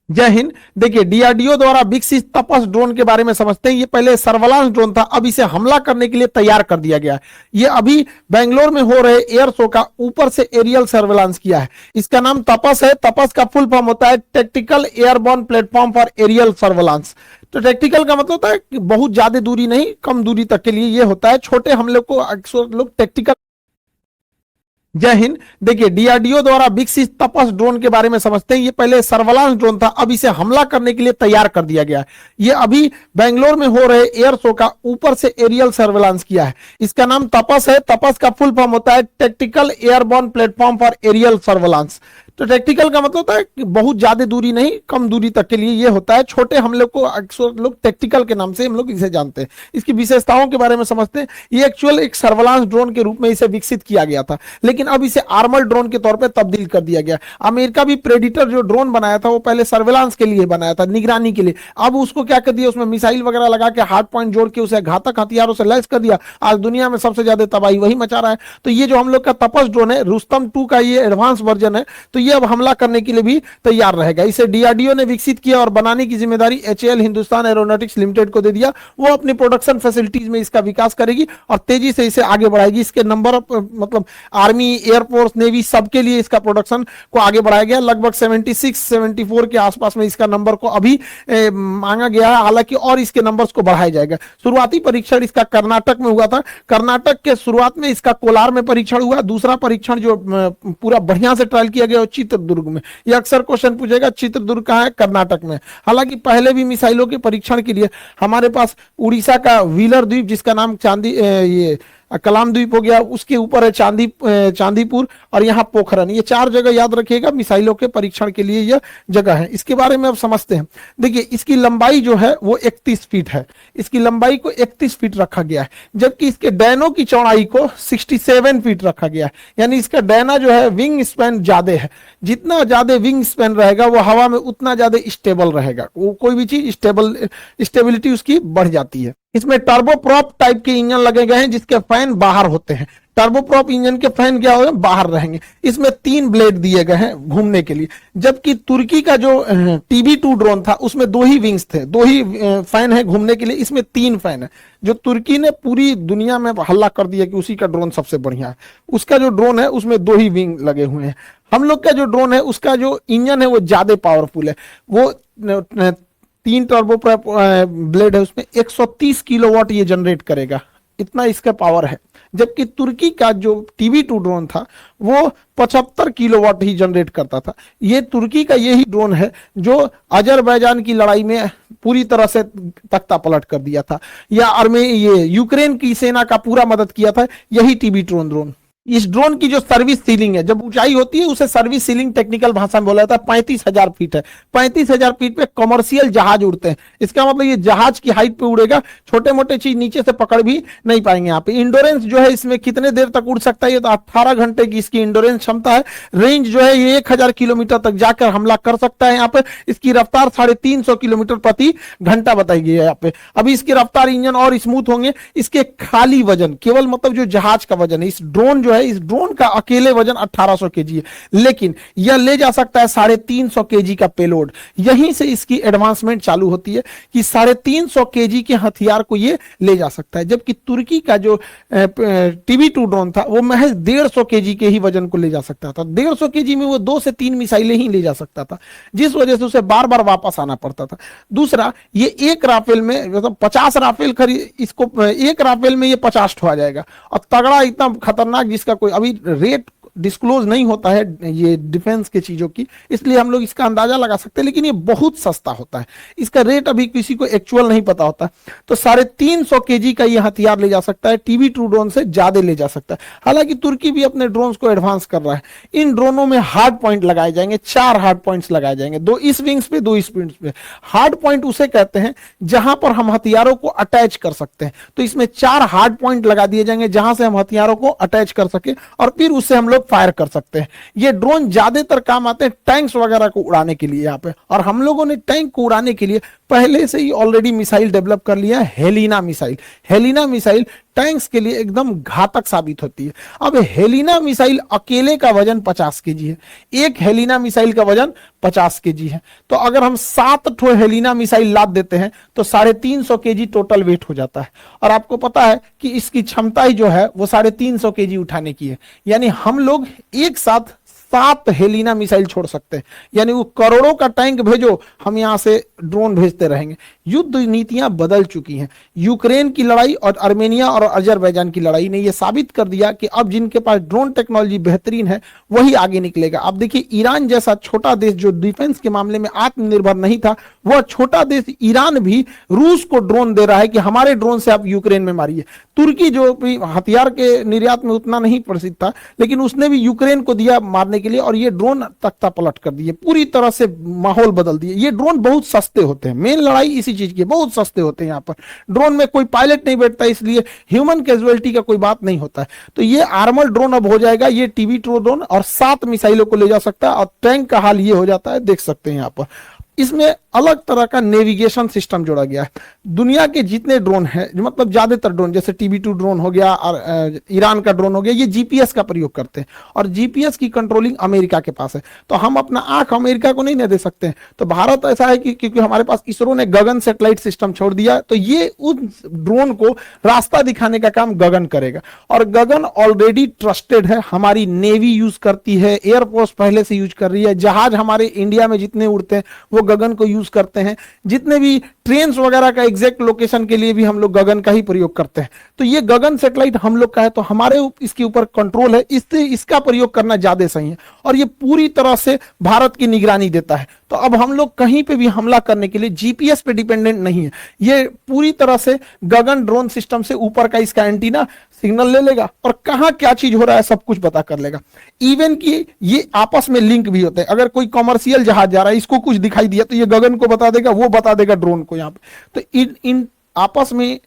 जय हिंद। देखिए, डीआरडीओ द्वारा विकसित तपस ड्रोन के बारे में समझते हैं। ये पहले सर्वेलांस ड्रोन था, अब इसे हमला करने के लिए तैयार कर दिया गया है। ये अभी बेंगलोर में हो रहे एयर शो का ऊपर से एरियल सर्वेलांस किया है। इसका नाम तपस है। तपस का फुल फॉर्म होता है tactical airborne platform for aerial surveillance. तो टैक्टिकल का मतलब होता है कि बहुत ज्यादा दूरी नहीं, कम दूरी तक के लिए ये होता है। छोटे हमले को अक्सर लोग टैक्टिकल। जय हिंद। देखिए, डीआरडीओ द्वारा विकसित तपस ड्रोन के बारे में समझते हैं। ये पहले सर्वेलांस ड्रोन था, अब इसे हमला करने के लिए तैयार कर दिया गया है। ये अभी बेंगलोर में हो रहे एयर शो का ऊपर से एरियल सर्वेलांस किया है। इसका नाम तपस है। तपस का फुल फॉर्म होता है tactical airborne platform for aerial surveillance. तो टैक्टिकल का मतलब होता है कि बहुत ज्यादा दूरी नहीं, कम दूरी तक के लिए ये होता है। छोटे हमले को अक्सर लोग टैक्टिकल के नाम से हम लोग इसे जानते हैं। इसकी विशेषताओं के बारे में समझते हैं। ये एक्चुअल एक सर्वेलांस ड्रोन के रूप में इसे विकसित किया गया था, लेकिन अब इसे आर्मर ड्रोन के तौर पर तब्दील कर दिया गया। अमेरिका भी प्रेडिटर जो ड्रोन बनाया था वो पहले सर्वेलांस के लिए बनाया था, निगरानी के लिए। अब उसको क्या कर दिया, उसमें मिसाइल वगैरह लगा के हार्ड पॉइंट जोड़ के उसे घातक हथियारों से लैस कर दिया। आज दुनिया में सबसे ज्यादा तबाही वही मचा रहा है। तो ये जो हम लोग का तपस ड्रोन है, रुस्तम 2 का ये एडवांस वर्जन है, तो ये अब हमला करने के लिए भी तैयार रहेगा। इसे डीआरडीओ ने विकसित किया और बनाने की जिम्मेदारी एचएएल हिंदुस्तान एरोनॉटिक्स लिमिटेड को दे दिया। वो अपनी प्रोडक्शन फैसिलिटीज में इसका विकास करेगी और तेजी से इसे आगे बढ़ाएगी। इसके नंबर ऑफ मतलब आर्मी, एयरफोर्स, नेवी सबके लिए इसका प्रोडक्शन को आगे बढ़ाया गया। लगभग 76-74 के आसपास में इसका नंबर को अभी मांगा गया है, हालांकि और इसके नंबर्स को बढ़ाया जाएगा। शुरुआती परीक्षण इसका कर्नाटक में हुआ था। कर्नाटक के शुरुआत में इसका कोलार में परीक्षण हुआ। दूसरा परीक्षण जो पूरा बढ़िया से ट्रायल किया गया चित्रदुर्ग में। ये अक्सर क्वेश्चन पूछेगा, चित्रदुर्ग कहां है? कर्नाटक में। हालांकि पहले भी मिसाइलों के परीक्षण के लिए हमारे पास उड़ीसा का व्हीलर द्वीप, जिसका नाम ये कलाम द्वीप हो गया, उसके ऊपर है चांदीपुर और यहाँ पोखरन। ये 4 जगह याद रखिएगा, मिसाइलों के परीक्षण के लिए यह जगह है। इसके बारे में अब समझते हैं। देखिए, इसकी लंबाई जो है वो 31 फीट है। इसकी लंबाई को 31 फीट रखा गया है, जबकि इसके डैनों की चौड़ाई को 67 फीट रखा गया है। यानी इसका डैना जो है विंग स्पैन ज्यादा है। जितना ज्यादा विंग स्पैन रहेगा वो हवा में उतना ज्यादा स्टेबल रहेगा। वो कोई भी चीज स्टेबिलिटी उसकी बढ़ जाती है। इसमें टर्बोप्रॉप टाइप के इंजन लगे गए हैं, जिसके फैन बाहर होते हैं। टर्बोप्रॉप इंजन के फैन क्या होंगे? बाहर रहेंगे। इसमें 3 ब्लेड दिए गए हैं घूमने के लिए, जबकि तुर्की का जो TB2 ड्रोन था उसमें 2 ही विंग्स थे, 2 ही फैन है घूमने के लिए। इसमें 3 फैन है। जो तुर्की ने पूरी दुनिया में हल्ला कर दिया कि उसी का ड्रोन सबसे बढ़िया है, उसका जो ड्रोन है उसमें 2 ही विंग लगे हुए हैं। हम लोग का जो ड्रोन है उसका जो इंजन है वो ज्यादा पावरफुल है। वो 3 टर्बोप्रॉप ब्लेड है, उसमें 130 किलोवाट ये जनरेट करेगा, इतना इसका पावर है। जबकि तुर्की का जो TB2 ड्रोन था वो 75 किलोवाट ही जनरेट करता था। ये तुर्की का यही ड्रोन है जो अजरबैजान की लड़ाई में पूरी तरह से तख्ता पलट कर दिया था, या ये यूक्रेन की सेना का पूरा मदद किया था, यही TB2 ड्रोन। इस ड्रोन की जो सर्विस सीलिंग है, जब ऊंचाई होती है उसे सर्विस सीलिंग टेक्निकल भाषा में बोला जाता है, 35,000 फीट है। 35,000 फीट पे कमर्शियल जहाज उड़ते हैं। इसका मतलब ये जहाज की हाइट पे उड़ेगा, छोटे मोटे चीज नीचे से पकड़ भी नहीं पाएंगे। यहाँ पे इंडोरेंस जो है इसमें कितने देर तक उड़ सकता है? ये तो 18 घंटे की इसकी इंडोरेंस क्षमता है। रेंज जो है ये 1000 किलोमीटर तक जाकर हमला कर सकता है। यहाँ पे इसकी रफ्तार 350 किलोमीटर प्रति घंटा बताई गई है यहाँ पे। अभी इसकी रफ्तार, इंजन और स्मूथ होंगे। इसके खाली वजन, केवल मतलब जो जहाज का वजन है, इस ड्रोन जो है, इस ड्रोन का अकेले वजन 1800 केजी है, लेकिन यह ले जा सकता है 350 केजी का पेलोड। यहीं से इसकी एडवांसमेंट चालू होती है कि 350 केजी के हथियार को ये ले जा सकता है। जबकि तुर्की का जो TB2 ड्रोन था वो महज 150 केजी के ही वजन को ले जा सकता था। 150 केजी में वो 2 से 3 मिसाइलें ही ले जा सकता था, जिस वजह से उसे बार बार वापस आना पड़ता था। दूसरा, ये एक राफेल में मतलब 50 राफेल खरीद, इसको एक राफेल में ये 50 ठो आ जाएगा। और तगड़ा, इतना खतरनाक, जिसका कोई अभी रेट डिस्क्लोज नहीं होता है ये डिफेंस के चीजों की, इसलिए हम लोग इसका अंदाजा लगा सकते हैं, लेकिन ये बहुत सस्ता होता है। इसका रेट अभी किसी को एक्चुअल नहीं पता होता। तो 350 केजी का ये हथियार ले जा सकता है, TB2 ड्रोन से ज्यादा ले जा सकता है। हालांकि तुर्की भी अपने ड्रोन्स को एडवांस कर रहा है। इन ड्रोनों में हार्ड पॉइंट लगाए जाएंगे, 4 हार्ड पॉइंट्स लगाए जाएंगे, 2 इस विंग्स पे, 2 इस विंग्स पे। हार्ड पॉइंट उसे कहते हैं जहां पर हम हथियारों को अटैच कर सकते हैं। तो इसमें 4 हार्ड पॉइंट लगा दिए जाएंगे जहां से हम हथियारों को अटैच कर सके और फिर उससे हम लोग फायर कर सकते हैं। ये ड्रोन ज्यादातर काम आते हैं टैंक्स वगैरह को उड़ाने के लिए यहाँ पे। और हम लोगों ने टैंक को उड़ाने के लिए पहले से ही ऑलरेडी मिसाइल डेवलप कर लिया है, Helina missile. Helina missile tanks के लिए एकदम घातक साबित होती है। अब हेलिना मिसाइल अकेले का वजन 50 केजी है, एक हेलिना मिसाइल का वजन 50 केजी है। तो अगर हम 7 ठो हेलिना मिसाइल लाद देते हैं तो 350 केजी टोटल वेट हो जाता है। और आपको पता है कि इसकी क्षमता ही जो है वो 350 केजी उठाने की है। यानी हम लोग एक साथ 7 हेलिना मिसाइल छोड़ सकते हैं। यानी वो करोड़ों का टैंक भेजो, हम यहां से ड्रोन भेजते रहेंगे। युद्ध नीतियां बदल चुकी हैं। यूक्रेन की लड़ाई और आर्मेनिया और अजरबैजान की लड़ाई ने यह साबित कर दिया कि अब जिनके पास ड्रोन टेक्नोलॉजी बेहतरीन है वही आगे निकलेगा। अब देखिए, ईरान जैसा छोटा देश जो डिफेंस के मामले में आत्मनिर्भर नहीं था, वह छोटा देश ईरान भी रूस को ड्रोन दे रहा है कि हमारे ड्रोन से आप यूक्रेन में मारिए। तुर्की जो भी हथियार के निर्यात में उतना नहीं प्रसिद्ध था, लेकिन उसने भी यूक्रेन को दिया मारने के लिए, और ये ड्रोन तख्ता पलट कर दिए, पूरी तरह से माहौल बदल दिए। ये ड्रोन बहुत सस्ते होते हैं, मेन लड़ाई इसी चीज की, बहुत सस्ते होते हैं। यहाँ पर ड्रोन में कोई पायलट नहीं बैठता, इसलिए ह्यूमन कैजुअलिटी का कोई बात नहीं होता है। तो ये आर्मर ड्रोन अब हो जाएगा, ये टीवी ड्रोन, और 7 मिसाइलों को ले जा सकता है। और टैंक का हाल ये हो जाता है, देख सकते हैं यहाँ पर। इसमें अलग तरह का नेविगेशन सिस्टम जोड़ा गया है। दुनिया के जितने ड्रोन हैं, मतलब ज्यादातर ड्रोन, जैसे TB2 ड्रोन हो गया और ईरान का ड्रोन हो गया, ये जीपीएस का प्रयोग करते हैं। और जीपीएस की कंट्रोलिंग अमेरिका के पास है। तो हम अपना आंख अमेरिका को नहीं दे सकते हैं। तो भारत ऐसा है कि क्योंकि हमारे पास इसरो ने गगन सैटेलाइट सिस्टम छोड़ दिया, तो ये उस ड्रोन को रास्ता दिखाने का काम गगन करेगा। और गगन ऑलरेडी ट्रस्टेड है, हमारी नेवी यूज करती है, एयरफोर्स पहले से यूज कर रही है। जहाज हमारे इंडिया में जितने उड़ते हैं वो गगन को यूज करते हैं। जितने भी ट्रेन्स वगैरह का एग्जैक्ट लोकेशन के लिए भी हम लोग गगन का ही प्रयोग करते हैं। तो ये गगन सैटेलाइट हम लोग का है, तो हमारे इसके ऊपर कंट्रोल है, इससे इसका प्रयोग करना ज्यादा सही है। और ये पूरी तरह से भारत की निगरानी देता है। तो अब हम लोग कहीं पे भी हमला करने के लिए जीपीएस पे डिपेंडेंट नहीं है। ये पूरी तरह से गगन ड्रोन सिस्टम से ऊपर का इसका एंटीना सिग्नल ले लेगा और कहां क्या चीज हो रहा है सब कुछ पता कर लेगा। इवन कि ये आपस में लिंक भी होते हैं। अगर कोई कमर्शियल जहाज जा रहा है, इसको कुछ दिखाई दिया तो ये गगन को बता देगा, वो बता देगा ड्रोन को यहाँ पे। तो इन आपस में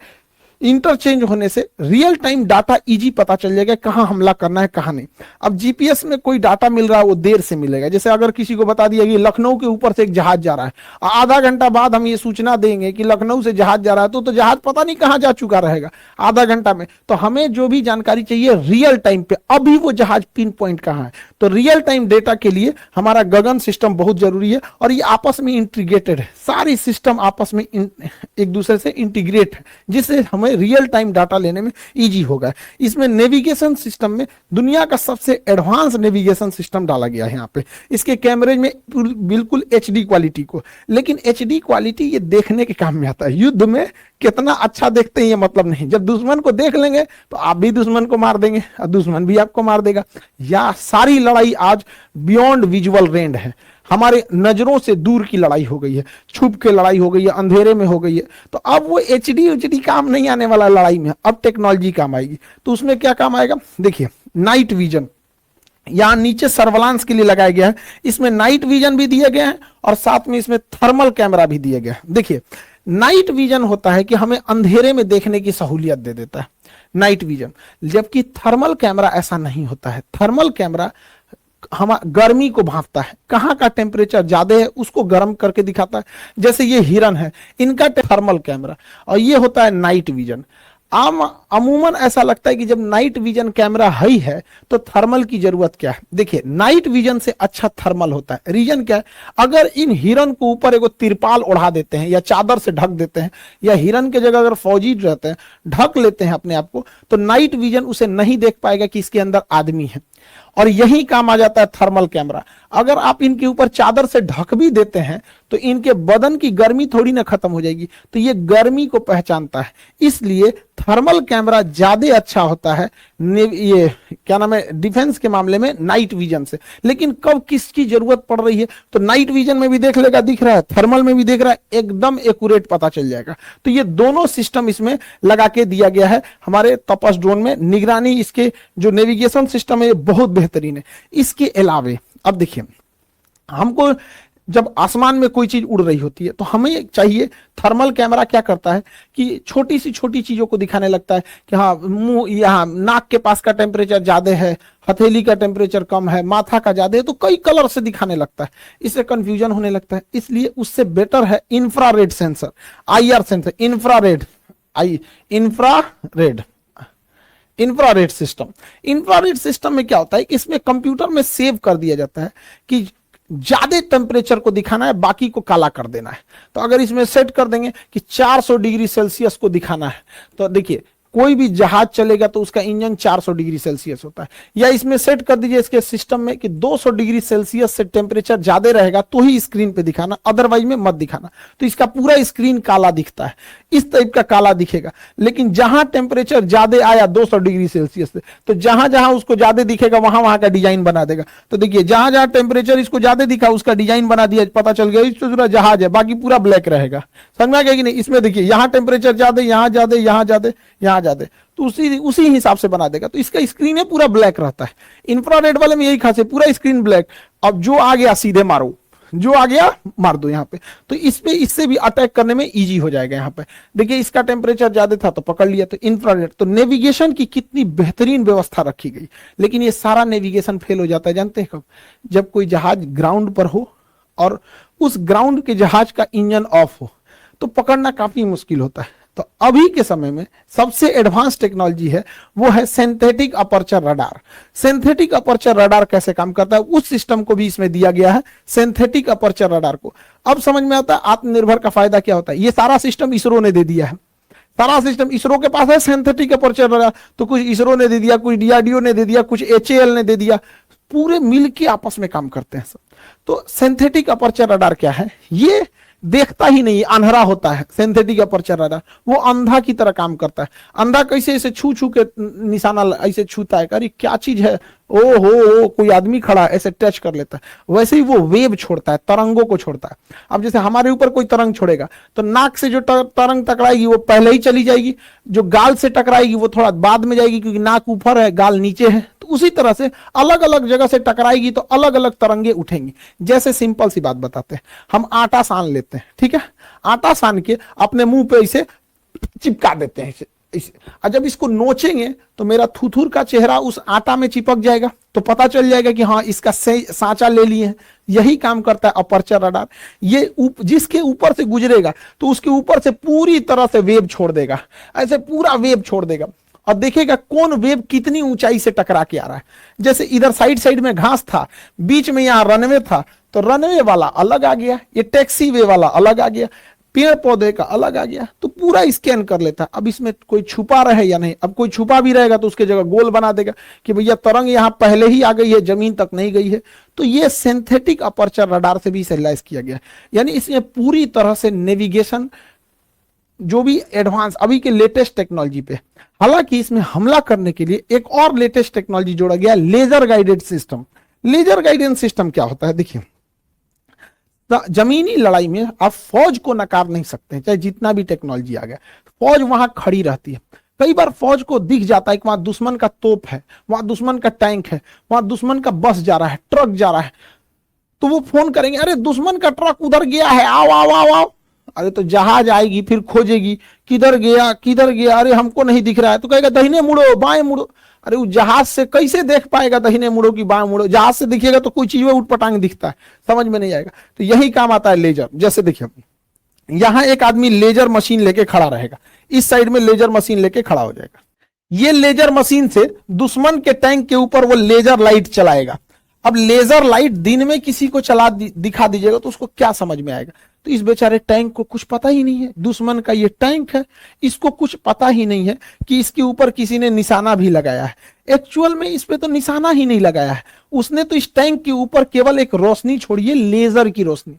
इंटरचेंज होने से रियल टाइम डाटा इजी पता चल जाएगा कहां हमला करना है कहां नहीं। अब जीपीएस में कोई डाटा मिल रहा है वो देर से मिलेगा। जैसे अगर किसी को बता दिया कि लखनऊ के ऊपर से एक जहाज जा रहा है, आधा घंटा बाद हम ये सूचना देंगे कि लखनऊ से जहाज जा रहा है, तो जहाज पता नहीं कहां जा चुका रहेगा आधा घंटा में। तो हमें जो भी जानकारी चाहिए रियल टाइम पे, अभी वो जहाज पिन पॉइंट कहां है। तो रियल टाइम डेटा के लिए हमारा गगन सिस्टम बहुत जरूरी है। और ये आपस में इंटीग्रेटेड है, सारी सिस्टम आपस में एक दूसरे से इंटीग्रेट है, जिससे हमें रियल टाइम डाटा लेने में इजी होगा। इसमें नेविगेशन सिस्टम में दुनिया का सबसे एडवांस नेविगेशन सिस्टम डाला गया है यहाँ पे। इसके कैमरे में बिल्कुल एचडी क्वालिटी को, लेकिन एचडी क्वालिटी ये देखने के काम में आता है। युद्ध में कितना अच्छा देखते हैं ये मतलब नहीं। जब दुश्मन को देख लेंगे तो आप भी दुश्मन को मार देंगे और दुश्मन भी आपको मार देगा। या सारी लड़ाई आज बियॉन्ड विजुअल रेंज है, हमारे नजरों से दूर की लड़ाई हो गई है, छुप के लड़ाई हो गई है, अंधेरे में हो गई है। तो अब वो एचडी काम नहीं आने वाला लड़ाई में, अब टेक्नोलॉजी काम आएगी। तो उसमें क्या काम आएगा, देखिए नाइट विजन यहां नीचे सर्वेलांस के लिए लगाया गया है। इसमें नाइट विजन भी दिया गया है और साथ में इसमें थर्मल कैमरा भी दिया गया है। देखिए नाइट विजन होता है कि हमें अंधेरे में देखने की सहूलियत दे देता है नाइट विजन, जबकि थर्मल कैमरा ऐसा नहीं होता है। थर्मल कैमरा हम गर्मी को भांपता है, कहाँ का टेम्परेचर ज्यादा है उसको गर्म करके दिखाता है। जैसे ये हिरन है, इनका थर्मल कैमरा, और ये होता है नाइट विजन। अमूमन ऐसा लगता है कि जब नाइट विजन कैमरा ही है तो थर्मल की जरूरत क्या है। देखिए नाइट विजन से अच्छा थर्मल होता है। रीजन क्या है, अगर इन हिरन को ऊपर एगो तिरपाल ओढ़ा देते हैं या चादर से ढक देते हैं, या हिरन के जगह अगर फौजी रहते हैं ढक लेते हैं अपने आप को, तो नाइट विजन उसे नहीं देख पाएगा कि इसके अंदर आदमी है। और यही काम आ जाता है थर्मल कैमरा। अगर आप इनके ऊपर चादर से ढक भी देते हैं तो इनके बदन की गर्मी थोड़ी ना खत्म हो जाएगी, तो ये गर्मी को पहचानता है। इसलिए थर्मल कैमरा ज्यादा अच्छा होता है ये क्या नाम है डिफेंस के मामले में नाइट विजन से। लेकिन कब किसकी जरूरत पड़ रही है तो नाइट विजन में भी देख लेगा, दिख रहा है, थर्मल में भी देख रहा है, एकदम एक्यूरेट पता चल जाएगा। तो ये दोनों सिस्टम इसमें लगा के दिया गया है हमारे तपस ड्रोन में। निगरानी इसके जो नेविगेशन सिस्टम है ये बहुत बेहतरीन है। इसके अलावे अब देखिए हमको जब आसमान में कोई चीज उड़ रही होती है तो हमें चाहिए, थर्मल कैमरा क्या करता है कि छोटी सी छोटी चीजों को दिखाने लगता है कि हाँ मुंह, यहाँ नाक के पास का टेम्परेचर ज्यादा है, हथेली का टेम्परेचर कम है, माथा का ज्यादा है, तो कई कलर से दिखाने लगता है, इससे कंफ्यूजन होने लगता है। इसलिए उससे बेटर है infrared sensor, IR sensor, infrared infrared system. Infrared system में क्या होता है कि इसमें कंप्यूटर में सेव कर दिया जाता है कि ज्यादा टेम्परेचर को दिखाना है, बाकी को काला कर देना है। तो अगर इसमें सेट कर देंगे कि 400 डिग्री सेल्सियस को दिखाना है, तो देखिए कोई भी जहाज चलेगा तो उसका इंजन 400 डिग्री सेल्सियस होता है। या इसमें सेट कर दीजिए इसके सिस्टम में कि 200 डिग्री सेल्सियस से टेम्परेचर ज्यादा रहेगा तो ही स्क्रीन पे दिखाना, अदरवाइज में मत दिखाना। तो इसका पूरा स्क्रीन काला दिखता है, इस टाइप का काला दिखेगा। लेकिन जहां टेम्परेचर ज्यादा आया 200 डिग्री सेल्सियस से, तो जहां जहां उसको ज्यादा दिखेगा वहां वहां का डिजाइन बना देगा। तो देखिए जहां जहां टेम्परेचर इसको ज्यादा दिखा उसका डिजाइन बना दिया, पता चल गया इस पूरा जहाज है, बाकी पूरा ब्लैक रहेगा। समझ में आ गया कि नहीं? इसमें देखिए यहाँ टेम्परेचर ज्यादा, यहाँ ज्यादा, यहाँ ज्यादा, यहाँ ज्यादा, तो उसी हिसाब से बना देगा। तो इसका स्क्रीन है पूरा ब्लैक रहता है। इंफ्रारेड वाले में यही खास है, पूरा स्क्रीन ब्लैक। अब जो आ गया सीधे मारो, जो आ गया मार दो यहाँ पे। तो इस पे इससे भी अटैक करने में इजी हो जाएगा। यहाँ पे देखिए इसका टेम्परेचर ज्यादा था तो पकड़ लिया, तो इंफ्रारेड। तो नेविगेशन की कितनी बेहतरीन व्यवस्था रखी गई। लेकिन ये सारा नेविगेशन फेल हो जाता है, जानते हैं कब? जब कोई जहाज ग्राउंड पर हो और उस ग्राउंड के जहाज का इंजन ऑफ हो, तो पकड़ना काफी मुश्किल होता है। तो अभी के समय में सबसे एडवांस टेक्नोलॉजी है वो है synthetic aperture radar. Synthetic aperture radar कैसे काम करता है उस सिस्टम को भी इसमें दिया गया है, सिंथेटिक अपर्चर रडार को। अब समझ में आता है आत्मनिर्भर का फायदा क्या होता है। ये सारा सिस्टम इसरो ने दे दिया है, सारा सिस्टम इसरो के पास है। सिंथेटिक अपर्चर रडार तो कुछ इसरो ने दे दिया, कुछ डीआरडीओ ने दे दिया, कुछ एचएएल ने दे दिया, पूरे मिल के आपस में काम करते हैं सब। तो सिंथेटिक अपर्चर रडार क्या है? ये देखता ही नहीं, अंधा होता है। सिंथेटिक अपर्चर रडार वो अंधा की तरह काम करता है। अंधा कैसे ऐसे छू छू के निशाना ऐसे छूता है, अरे क्या चीज है, ओ हो कोई आदमी खड़ा है, ऐसे टच कर लेता है। वैसे ही वो वेव छोड़ता है, तरंगों को छोड़ता है। अब जैसे हमारे ऊपर कोई तरंग छोड़ेगा तो नाक से जो तरंग टकराएगी वो पहले ही चली जाएगी, जो गाल से टकराएगी वो थोड़ा बाद में जाएगी, क्योंकि नाक ऊपर है गाल नीचे है। तो उसी तरह से अलग अलग जगह से टकराएगी तो अलग अलग तरंगे उठेंगी। जैसे सिंपल सी बात बताते हैं, हम आटा सान लेते हैं, ठीक है, आटा सान के अपने मुंह पे इसे चिपका देते हैं इसे। और जब इसको नोचेंगे तो मेरा थुथुर का चेहरा उस आटा में चिपक जाएगा, तो पता चल जाएगा कि हाँ इसका सांचा ले लिए हैं। यही काम करता है अपर्चर रडार। ये जिसके ऊपर से गुजरेगा तो उसके ऊपर से पूरी तरह से वेव छोड़ देगा, ऐसे पूरा वेव छोड़ देगा, और देखेगा कौन वेव कितनी ऊंचाई से टकरा के आ रहा है। जैसे इधर साइड साइड में घास था, बीच में यहाँ रनवे था, तो रनवे वाला अलग आ गया, ये टैक्सी वे वाला अलग आ गया, पेड़ पौधे का अलग आ गया, तो पूरा स्कैन कर लेता है। अब इसमें कोई छुपा रहे या नहीं, अब कोई छुपा भी रहेगा तो उसके जगह गोल बना देगा कि भैया तरंग यहां पहले ही आ गई है, जमीन तक नहीं गई है। तो ये सिंथेटिक अपर्चर रडार से भी इसे किया गया, यानी इसमें पूरी तरह से नेविगेशन जो भी एडवांस अभी के लेटेस्ट टेक्नोलॉजी पे। हालांकि इसमें हमला करने के लिए एक और लेटेस्ट टेक्नोलॉजी जोड़ा गया, laser guided system. Laser guidance system क्या होता है? देखिए जमीनी लड़ाई में आप फौज को नकार नहीं सकते, चाहे जितना भी टेक्नोलॉजी आ गया, फौज वहां खड़ी रहती है। कई बार फौज को दिख जाता है कि वहां दुश्मन का तोप है, वहां दुश्मन का टैंक है, वहां दुश्मन का बस जा रहा है, ट्रक जा रहा है, तो वो फोन करेंगे, अरे दुश्मन का ट्रक उधर गया है, आओ आओ आओ आओ। अरे तो जहाज आएगी, फिर खोजेगी किधर गया किधर गया, अरे हमको नहीं दिख रहा है, तो कहेगा दाहिने मुड़ो बाएं मुड़ो। अरे वो जहाज से कैसे देख पाएगा दाहिने मुड़ो कि बाएं मुड़ो? जहाज से दिखेगा तो कोई चीज में उठपटांग दिखता है, समझ में नहीं आएगा। तो यही काम आता है लेजर। जैसे देखिए यहां एक आदमी लेजर मशीन लेके खड़ा रहेगा, इस साइड में लेजर मशीन लेके खड़ा हो जाएगा। ये लेजर मशीन से दुश्मन के टैंक के ऊपर वो लेजर लाइट चलाएगा। अब लेजर लाइट दिन में किसी को चला दिखा दीजिएगा तो उसको क्या समझ में आएगा? तो इस बेचारे टैंक को कुछ पता ही नहीं है, दुश्मन का ये टैंक है, इसको कुछ पता ही नहीं है कि इसके ऊपर किसी ने निशाना भी लगाया है। एक्चुअल में इस पे तो निशाना ही नहीं लगाया है, उसने तो इस टैंक के ऊपर केवल एक रोशनी छोड़ी है, लेजर की रोशनी।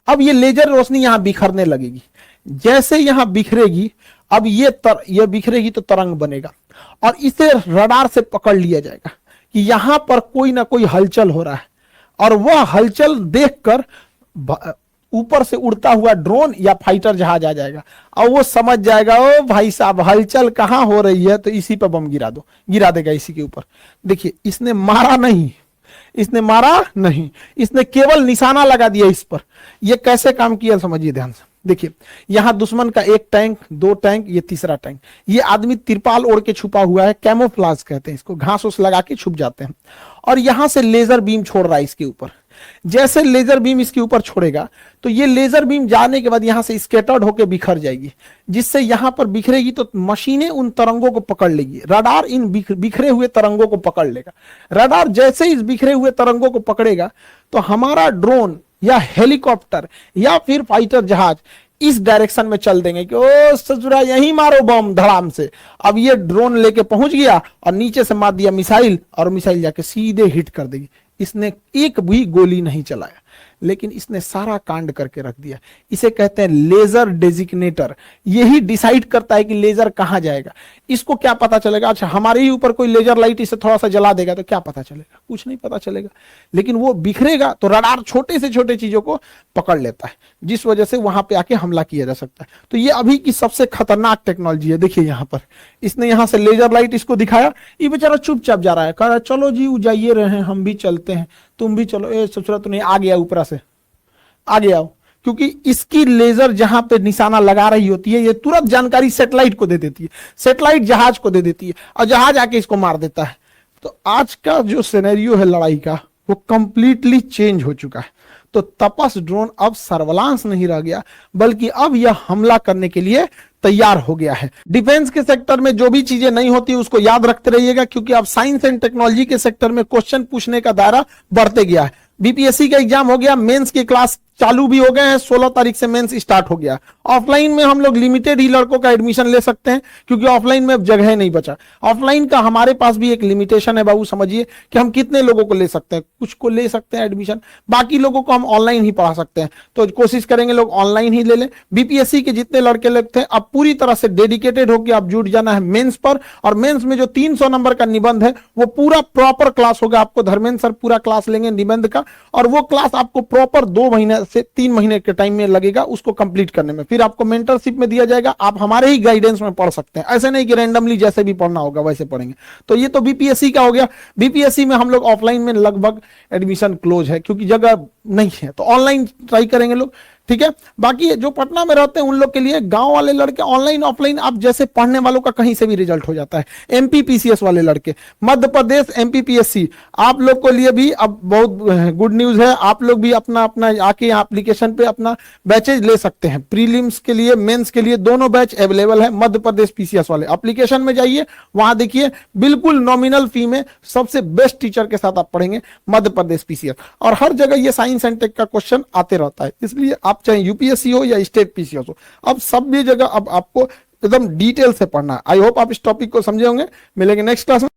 अब ये लेजर रोशनी यहां बिखरने लगेगी, जैसे यहां बिखरेगी, अब ये बिखरेगी तो तरंग बनेगा, और इसे रडार से पकड़ लिया जाएगा कि यहां पर कोई ना कोई हलचल हो रहा है, और वह हलचल देखकर ऊपर से उड़ता हुआ ड्रोन या फाइटर जहाज आ जाएगा, और वो समझ जाएगा ओ भाई साहब हलचल कहां हो रही है, तो इसी पर बम गिरा दो, गिरा देगा इसी के ऊपर। देखिए इसने मारा नहीं, इसने मारा नहीं, इसने केवल निशाना लगा दिया इस पर। ये कैसे काम किया समझिए ध्यान से। देखिए यहां दुश्मन का एक टैंक, दो टैंक, ये तीसरा टैंक। ये आदमी तिरपाल ओढ़ के छुपा हुआ है, कैमोफ्लाज कहते हैं इसको, घास उस लगा के छुप जाते हैं। और यहां से लेजर बीम छोड़ रहा है इसके ऊपर। जैसे लेजर बीम इसके ऊपर छोड़ेगा तो ये लेजर बीम जाने के बाद यहां से स्कैटर्ड होकर बिखर जाएगी, जिससे यहां पर बिखरेगी तो मशीनें उन तरंगों को पकड़ लेगी। रडार इन बिखरे हुए तरंगों को पकड़ लेगा। रडार जैसे इस बिखरे हुए तरंगों को पकड़ेगा तो हमारा ड्रोन या हेलीकॉप्टर या फिर फाइटर जहाज इस डायरेक्शन में चल देंगे कि ओ ससुरा यहीं मारो बम धड़ाम से। अब ये ड्रोन लेके पहुंच गया और नीचे से मार दिया मिसाइल, और मिसाइल जाके सीधे हिट कर देगी। इसने एक भी गोली नहीं चलाया, लेकिन इसने सारा कांड करके रख दिया। इसे कहते हैं लेजर डेजिग्नेटर। यही डिसाइड करता है कि लेजर कहां जाएगा। इसको क्या पता चलेगा? अच्छा हमारे ही ऊपर कोई लेजर लाइट इसे थोड़ा सा जला देगा तो क्या पता चलेगा? कुछ नहीं पता चलेगा। लेकिन वो बिखरेगा तो रडार छोटे से छोटे चीजों को पकड़ लेता है, जिस वजह से वहां पे आके हमला किया जा सकता है। तो ये अभी की सबसे खतरनाक टेक्नोलॉजी है। देखिए यहां पर इसने यहां से लेजर लाइट इसको दिखाया, ये बेचारा चुपचाप जा रहा है, कह रहा है चलो जी जाइए रहे हैं, हम भी चलते हैं, तुम भी चलो। ए ससुरा तो नहीं, आ गया ऊपर से, आगे आओ। क्योंकि इसकी लेजर जहां पे निशाना लगा रही होती है ये तुरंत जानकारी सैटेलाइट को दे देती है, सैटेलाइट जहाज को दे देती है, और जहाज आके इसको मार देता है। तो आज का जो सिनेरियो है लड़ाई का वो कंप्लीटली चेंज हो चुका है। तो तपस ड्रोन अब सर्विलांस नहीं रह गया, बल्कि अब यह हमला करने के लिए तैयार हो गया है। डिफेंस के सेक्टर में जो भी चीजें नहीं होती उसको याद रखते रहिएगा, क्योंकि अब साइंस एंड टेक्नोलॉजी के सेक्टर में क्वेश्चन पूछने का दायरा बढ़ते गया है। बीपीएससी का एग्जाम हो गया, मेंस की क्लास चालू भी हो गए हैं, 16 तारीख से मेंस स्टार्ट हो गया। ऑफलाइन में हम लोग लिमिटेड ही लड़कों का एडमिशन ले सकते हैं, क्योंकि ऑफलाइन में अब जगह नहीं बचा। ऑफलाइन का हमारे पास भी एक लिमिटेशन है बाबू, समझिए कि हम कितने लोगों को ले सकते हैं। कुछ को ले सकते हैं एडमिशन, बाकी लोगों को हम ऑनलाइन ही पढ़ा सकते हैं। तो कोशिश करेंगे लोग ऑनलाइन ही ले लें। बीपीएससी के जितने लड़के लोग थे अब पूरी तरह से डेडिकेटेड होकर अब जुट जाना है मेंस पर। और मेंस में जो 300 नंबर का निबंध है वो पूरा प्रॉपर क्लास होगा। आपको धर्मेंद्र सर पूरा क्लास लेंगे निबंध का, और वो क्लास आपको प्रॉपर 2 महीने से 3 महीने के टाइम में लगेगा उसको कंप्लीट करने में। फिर आपको मेंटरशिप में दिया जाएगा, आप हमारे ही गाइडेंस में पढ़ सकते हैं। ऐसे नहीं कि रैंडमली जैसे भी पढ़ना होगा वैसे पढ़ेंगे। तो ये तो बीपीएससी का हो गया। बीपीएससी में हम लोग ऑफलाइन में लगभग एडमिशन क्लोज है, क्योंकि जगह नहीं है, तो ऑनलाइन ट्राई करेंगे लोग, ठीक है। बाकी जो पटना में रहते हैं उन लोग के लिए, गांव वाले लड़के ऑनलाइन ऑफलाइन आप जैसे पढ़ने वालों का कहीं से भी रिजल्ट हो जाता है। एमपीपीसीएस वाले लड़के, मध्य प्रदेश एमपीपीएससी, आप लोग को लिए भी अब बहुत गुड न्यूज है। आप लोग भी अपना अपना आके एप्लीकेशन पे अपना बैचेज ले सकते हैं। प्रीलिम्स के लिए, मेंस के लिए दोनों बैच अवेलेबल है। मध्य प्रदेश पीसीएस वाले एप्लीकेशन में जाइए, वहां देखिए बिल्कुल नॉमिनल फी में सबसे बेस्ट टीचर के साथ आप पढ़ेंगे मध्य प्रदेश पीसीएस। और हर जगह ये साइंस एंड टेक का क्वेश्चन आते रहता है, इसलिए आप चाहे यूपीएससी हो या स्टेट पीसीएस हो, अब सब भी जगह अब आपको एकदम डिटेल से पढ़ना है। आई होप आप इस टॉपिक को समझे होंगे। मिलेंगे नेक्स्ट क्लास में।